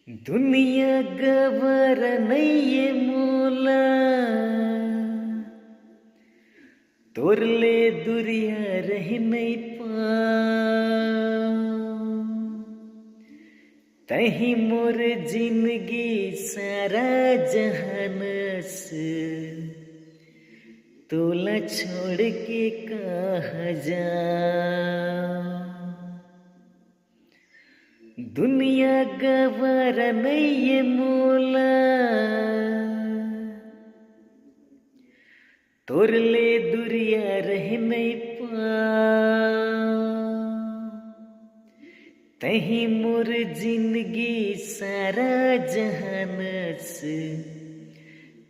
दुनिया गवर नहीं मोला तोरले दुरिया रह नहीं पा तही मोर जिंदगी सारा जहानस तोला छोड़ के कहाँ जा। दुनिया गवार नहीं मोला तोरले दुरिया रह नहीं पा तही मोर जिंदगी सारा जहानस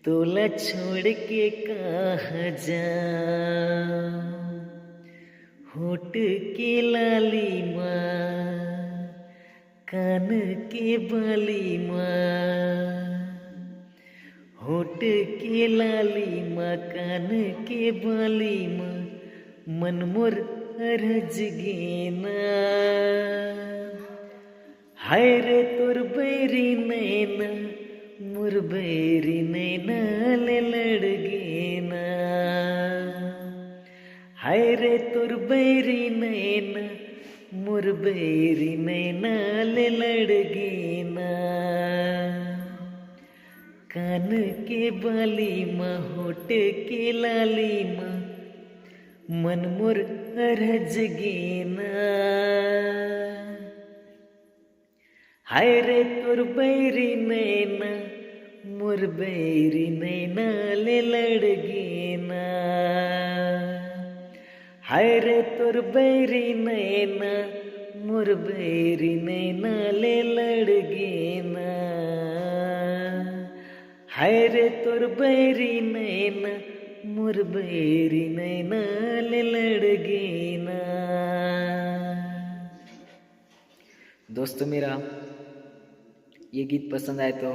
तोला छोड़ के कहाँ जा। होठ के लाली माँ कान के बाली माँ, होठ के लाली माँ कान के बाली माँ मन मोर रज गेना। हाय रे तोर बैरी नैना मोर बैरी नैना ले लड़ गेना। हाय रे तोर बैरी नैना मोर बैरी नैना ले लड़ गेना। कान के बाली माँ होठ के लाली माँ मन मोर रज गेना। हाय रे तोर बैरी नैना मोर बैरी नैना ले लड़ गेना। हाय रे तोर बैरी नैना मोर बैरी नैना ले लड़ गेना। हाय रे तोर बैरी नैना मोर बैरी नैना ले लड़ गेना। दोस्तों मेरा ये गीत पसंद आए तो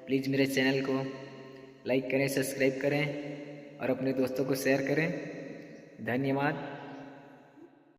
प्लीज़ मेरे चैनल को लाइक करें, सब्सक्राइब करें और अपने दोस्तों को शेयर करें। धन्यवाद।